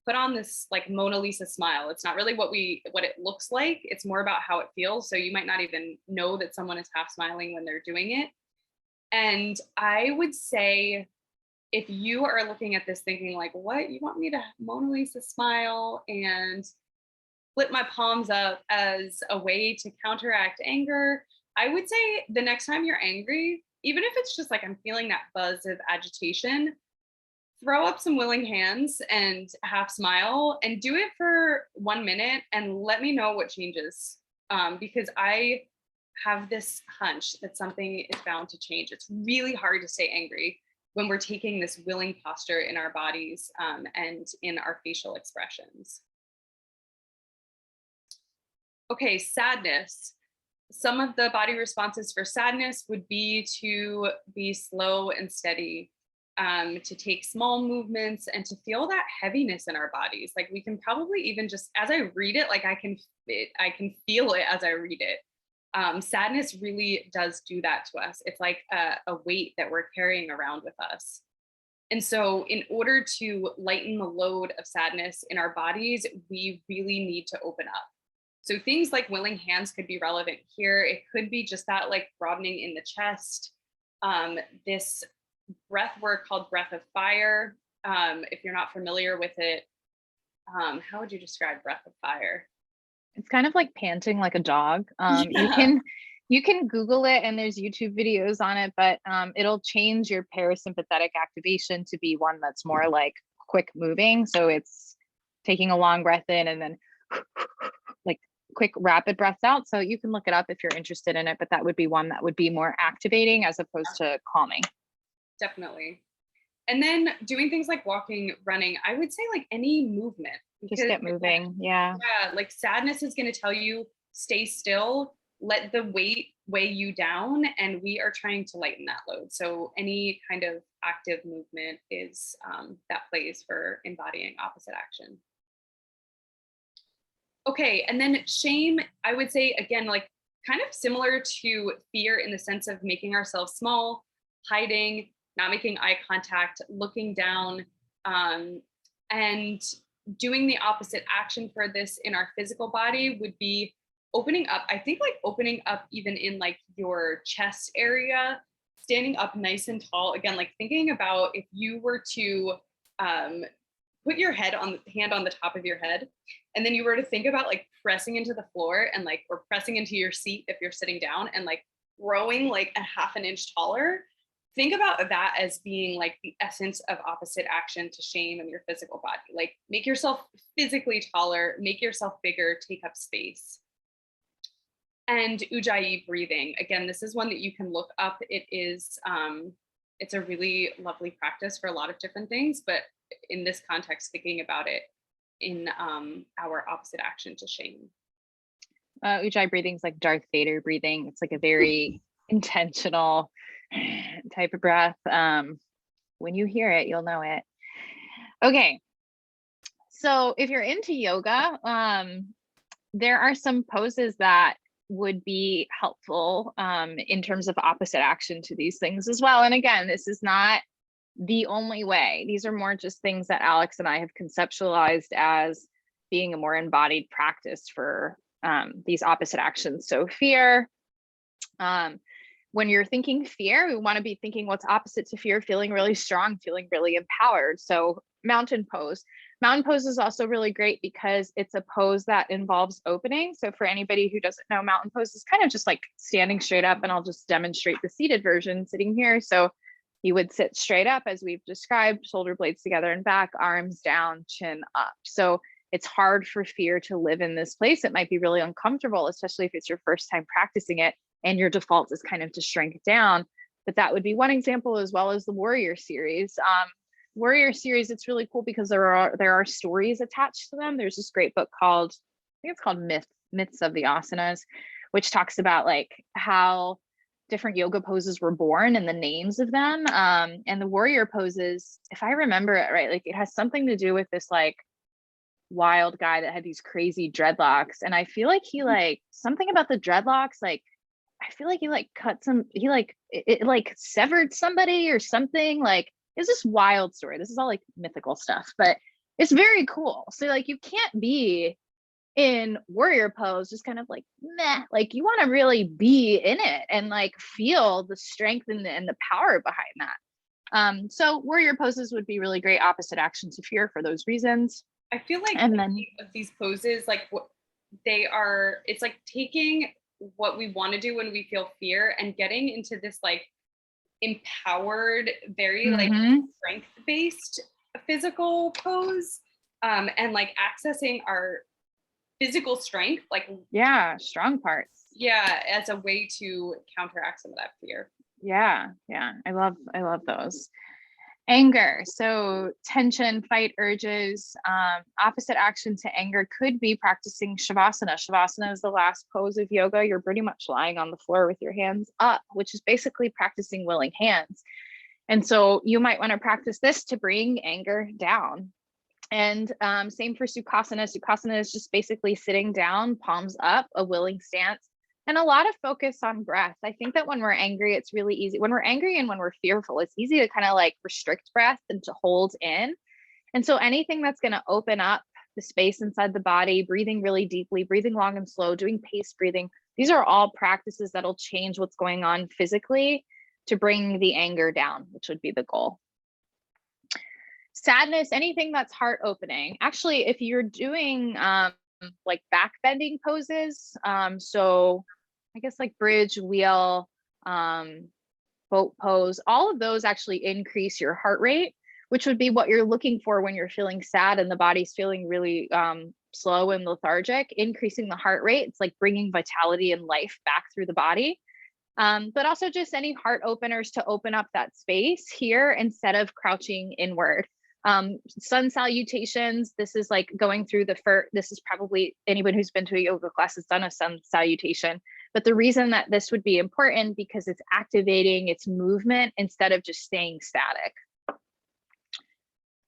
put on this like Mona Lisa smile. It's not really what it looks like. It's more about how it feels. So you might not even know that someone is half smiling when they're doing it. And I would say, if you are looking at this thinking like, what, you want me to Mona Lisa smile and flip my palms up as a way to counteract anger? I would say the next time you're angry, even if it's just like I'm feeling that buzz of agitation, throw up some willing hands and half smile and do it for 1 minute and let me know what changes. because I have this hunch that something is bound to change. It's really hard to stay angry when we're taking this willing posture in our bodies and in our facial expressions. Okay, sadness. Some of the body responses for sadness would be to be slow and steady, to take small movements and to feel that heaviness in our bodies. Like we can probably even just, as I read it, like I can feel it as I read it. Sadness really does do that to us. It's like a weight that we're carrying around with us. And so in order to lighten the load of sadness in our bodies, we really need to open up. So things like willing hands could be relevant here. It could be just that like broadening in the chest. This breath work called breath of fire. If you're not familiar with it, how would you describe breath of fire? It's kind of like panting like a dog. Yeah. You can Google it and there's YouTube videos on it, but it'll change your parasympathetic activation to be one that's more like quick moving. So it's taking a long breath in and then like quick rapid breaths out. So you can look it up if you're interested in it, but that would be one that would be more activating as opposed to calming. Definitely. And then doing things like walking, running, I would say like any movement. Just get moving. Yeah. Yeah, like sadness is going to tell you stay still, let the weight weigh you down, and we are trying to lighten that load. So any kind of active movement is that plays for embodying opposite action. Okay, and then shame, I would say again, like kind of similar to fear in the sense of making ourselves small, hiding, not making eye contact, looking down, and doing the opposite action for this in our physical body would be opening up. I think like opening up even in like your chest area, standing up nice and tall. Again, like thinking about if you were to put your hand on the top of your head, and then you were to think about like pressing into the floor and like, or pressing into your seat if you're sitting down and like growing like a half an inch taller. Think about that as being like the essence of opposite action to shame in your physical body. Like make yourself physically taller, make yourself bigger, take up space. And Ujjayi breathing. Again, this is one that you can look up. It is, it's a really lovely practice for a lot of different things, but in this context, thinking about it in our opposite action to shame. Ujjayi breathing is like Darth Vader breathing. It's like a very intentional type of breath. When you hear it, you'll know it. Okay. So if you're into yoga, there are some poses that would be helpful in terms of opposite action to these things as well. And again, this is not the only way. These are more just things that Alex and I have conceptualized as being a more embodied practice for these opposite actions. So fear, when you're thinking fear, we want to be thinking what's opposite to fear, feeling really strong, feeling really empowered. So mountain pose. Mountain pose is also really great because it's a pose that involves opening. So for anybody who doesn't know, mountain pose is kind of just like standing straight up, and I'll just demonstrate the seated version sitting here. So you would sit straight up as we've described, shoulder blades together and back, arms down, chin up. So it's hard for fear to live in this place. It might be really uncomfortable, especially if it's your first time practicing it and your default is kind of to shrink down. But that would be one example, as well as the warrior series. Warrior series, it's really cool because there are stories attached to them. There's this great book called, I think it's called Myths of the Asanas, which talks about like how different yoga poses were born and the names of them. And the warrior poses, if I remember it right, like it has something to do with this like wild guy that had these crazy dreadlocks. And I feel like he like something about the dreadlocks, like I feel like he like cut some, he like it like severed somebody or something. Like it's this wild story. This is all like mythical stuff, but it's very cool. So like you can't be in warrior pose just kind of like meh. Like you want to really be in it and like feel the strength and the power behind that. So warrior poses would be really great opposite action to fear for those reasons. I feel like and then of these poses, like what they are, it's like taking what we want to do when we feel fear and getting into this like empowered, very like strength-based physical pose, and like accessing our physical strength, like, Yeah, strong parts. yeah, as a way to counteract some of that fear. Yeah, yeah. I love those. Anger. So tension, fight urges, opposite action to anger could be practicing Shavasana. Shavasana is the last pose of yoga. You're pretty much lying on the floor with your hands up, which is basically practicing willing hands. And so you might want to practice this to bring anger down. And same for Sukhasana. Sukhasana is just basically sitting down, palms up, a willing stance, and a lot of focus on breath. I think that when we're angry, it's really easy. When we're angry and when we're fearful, it's easy to kind of like restrict breath and to hold in. And so anything that's going to open up the space inside the body, breathing really deeply, breathing long and slow, doing paced breathing, these are all practices that'll change what's going on physically to bring the anger down, which would be the goal. Sadness, anything that's heart opening. Actually, if you're doing like back bending poses, so I guess like bridge, wheel, boat pose, all of those actually increase your heart rate, which would be what you're looking for when you're feeling sad and the body's feeling really slow and lethargic. Increasing the heart rate, it's like bringing vitality and life back through the body. But also just any heart openers to open up that space here instead of crouching inward. Sun salutations, this is like going through this is probably anyone who's been to a yoga class has done a sun salutation. But the reason that this would be important because it's activating its movement instead of just staying static.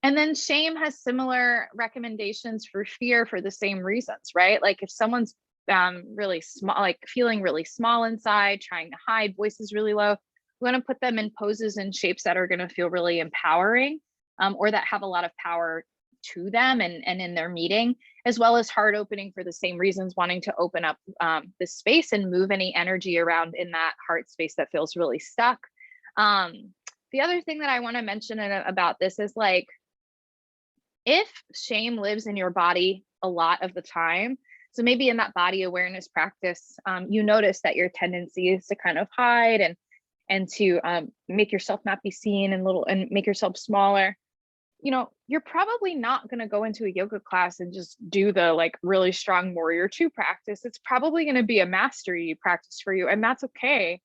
And then shame has similar recommendations for fear for the same reasons, right? Like if someone's really small, like feeling really small inside, trying to hide, voice is really low, we want to put them in poses and shapes that are going to feel really empowering, or that have a lot of power to them and in their meeting, as well as heart opening for the same reasons, wanting to open up the space and move any energy around in that heart space that feels really stuck. The other thing that I want to mention about this is like, if shame lives in your body a lot of the time, so maybe in that body awareness practice, you notice that your tendency is to kind of hide and to make yourself not be seen and make yourself smaller. You know, you're probably not going to go into a yoga class and just do the like really strong warrior two practice. It's probably going to be a mastery practice for you, and that's okay.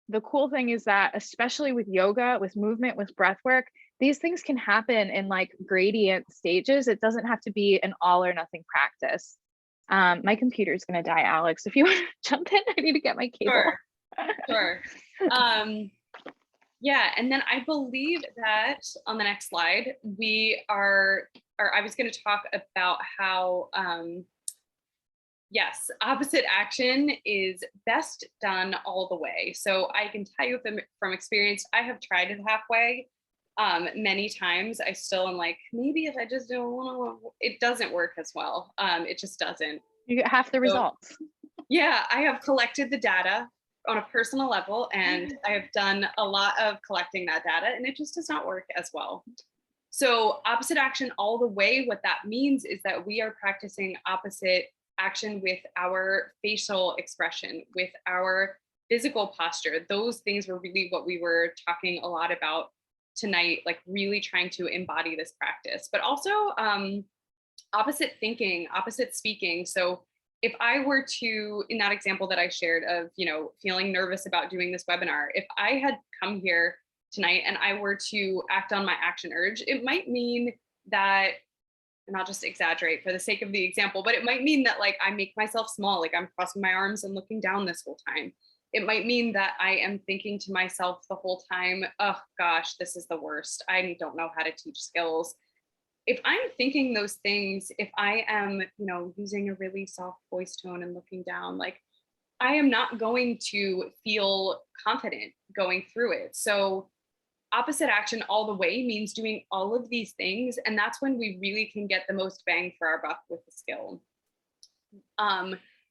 The cool thing is that, especially with yoga, with movement, with breath work, these things can happen in like gradient stages. It doesn't have to be an all or nothing practice. My computer is going to die, Alex. If you want to jump in, I need to get my cable. Sure. Yeah, and then I believe that on the next slide, I was going to talk about how, yes, opposite action is best done all the way. So I can tell you from experience, I have tried it halfway many times. I still am like, maybe if I just don't want to, it doesn't work as well. It just doesn't. You get half the results. Yeah, I have collected the data on a personal level, and I have done a lot of collecting that data, and it just does not work as well. So opposite action all the way, what that means is that we are practicing opposite action with our facial expression, with our physical posture. Those things were really what we were talking a lot about tonight, like really trying to embody this practice, but also opposite thinking, opposite speaking. So if I were to, in that example that I shared of, you know, feeling nervous about doing this webinar, if I had come here tonight and I were to act on my action urge, it might mean that, and I'll just exaggerate for the sake of the example, but it might mean that like I make myself small, like I'm crossing my arms and looking down this whole time. It might mean that I am thinking to myself the whole time, oh gosh, this is the worst. I don't know how to teach skills. If I'm thinking those things, if I am, you know, using a really soft voice tone and looking down, like I am not going to feel confident going through it. So opposite action all the way means doing all of these things. And that's when we really can get the most bang for our buck with the skill.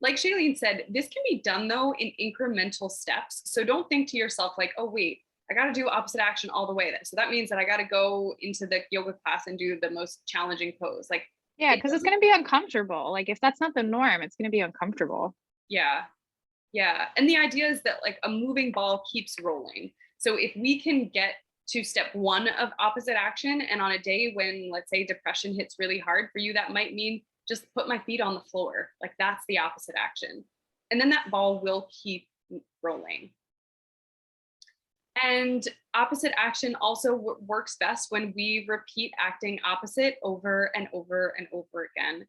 Like Shaelene said, this can be done though in incremental steps. So don't think to yourself like, oh wait, I got to do opposite action all the way. So that means that I got to go into the yoga class and do the most challenging pose. Like, yeah, because it's going to be uncomfortable. Like if that's not the norm, it's going to be uncomfortable. Yeah. Yeah. And the idea is that like a moving ball keeps rolling. So if we can get to step one of opposite action, and on a day when, let's say, depression hits really hard for you, that might mean just put my feet on the floor. Like that's the opposite action. And then that ball will keep rolling. And opposite action also works best when we repeat acting opposite over and over and over again.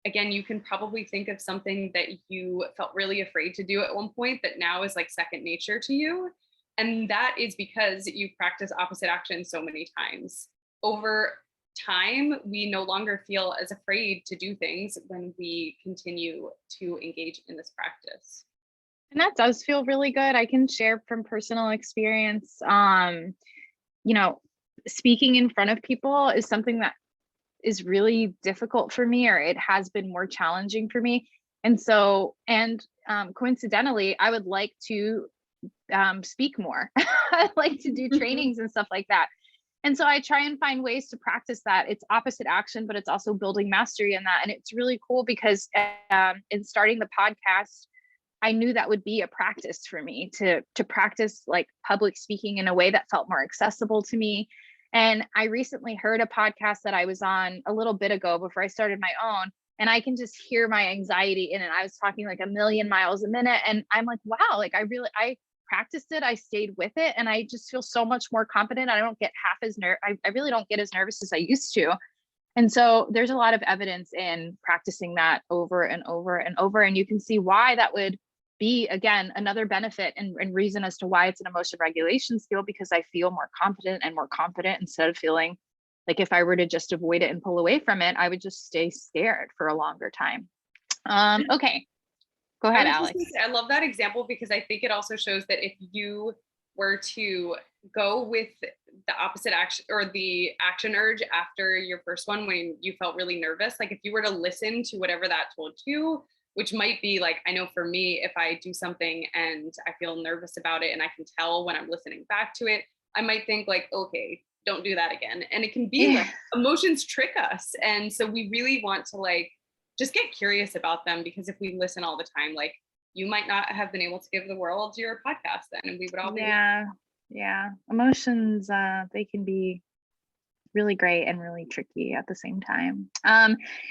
Again, you can probably think of something that you felt really afraid to do at one point that now is like second nature to you. And that is because you practice opposite action so many times. Over time, we no longer feel as afraid to do things when we continue to engage in this practice. And that does feel really good. I can share from personal experience. You know, speaking in front of people is something that is really difficult for me, or it has been more challenging for me. And so, coincidentally, I would like to speak more. I like to do trainings and stuff like that. And so I try and find ways to practice that. It's opposite action, but it's also building mastery in that. And it's really cool because in starting the podcast, I knew that would be a practice for me to practice like public speaking in a way that felt more accessible to me. And I recently heard a podcast that I was on a little bit ago before I started my own, and I can just hear my anxiety in it. I was talking like a million miles a minute, and I'm like, wow, like I practiced it, I stayed with it, and I just feel so much more confident. I don't get half as I really don't get as nervous as I used to. And so there's a lot of evidence in practicing that over and over and over, and you can see why that would be, again, another benefit and reason as to why it's an emotion regulation skill, because I feel more confident instead of feeling like if I were to just avoid it and pull away from it, I would just stay scared for a longer time. Okay, go ahead, Alex. I love that example because I think it also shows that if you were to go with the opposite action or the action urge after your first one when you felt really nervous, like if you were to listen to whatever that told you, which might be like, I know for me, if I do something and I feel nervous about it and I can tell when I'm listening back to it, I might think like, okay, don't do that again. And it can be like emotions trick us. And so we really want to like, just get curious about them, because if we listen all the time, like you might not have been able to give the world your podcast then, and we would all be. Yeah. Emotions, they can be really great and really tricky at the same time.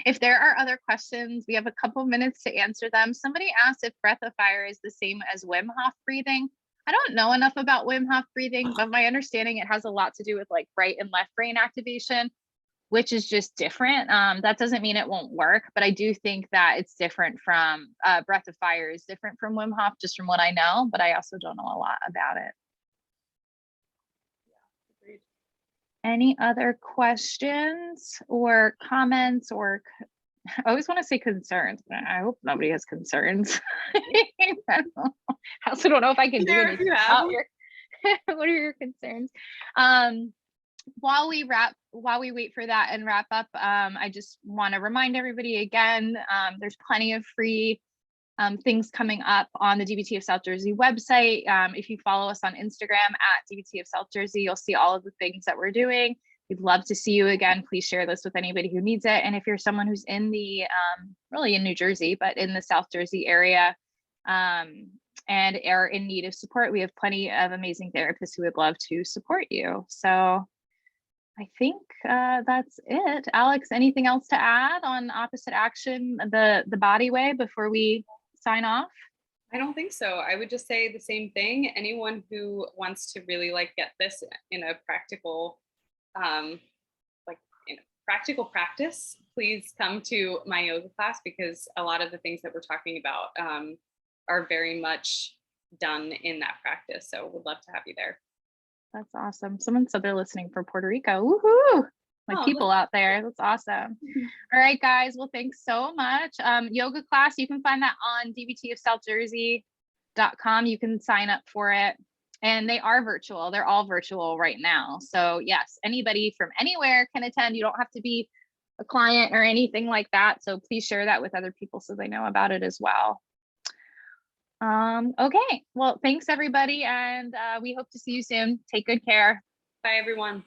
If there are other questions, we have a couple minutes to answer them. Somebody asked if breath of fire is the same as Wim Hof breathing. I don't know enough about Wim Hof breathing, but my understanding it has a lot to do with like right and left brain activation, which is just different. That doesn't mean it won't work, but I do think that it's different from breath of fire is different from Wim Hof, just from what I know, but I also don't know a lot about it. Any other questions or comments, or I always want to say concerns, but I hope nobody has concerns. I also don't know if I can do anything about your what are your concerns? While we wait for that and wrap up, I just want to remind everybody again, there's plenty of free things coming up on the DBT of South Jersey website. If you follow us on Instagram at DBT of South Jersey, you'll see all of the things that we're doing. We'd love to see you again. Please share this with anybody who needs it. And if you're someone who's in the, really in New Jersey, but in the South Jersey area, and are in need of support, we have plenty of amazing therapists who would love to support you. So I think that's it. Alex, anything else to add on opposite action, the body way, before we sign off? I don't think so. I would just say the same thing. Anyone who wants to really like get this in a practical, practical practice, please come to my yoga class, because a lot of the things that we're talking about are very much done in that practice. So would love to have you there. That's awesome. Someone said they're listening from Puerto Rico. Woohoo! My people out there. That's awesome. All right, guys. Well, thanks so much. Yoga class, you can find that on dbtofsouthjersey.com. You can sign up for it. And they are virtual. They're all virtual right now. So yes, anybody from anywhere can attend. You don't have to be a client or anything like that. So please share that with other people so they know about it as well. Okay, well, thanks everybody. And we hope to see you soon. Take good care. Bye, everyone.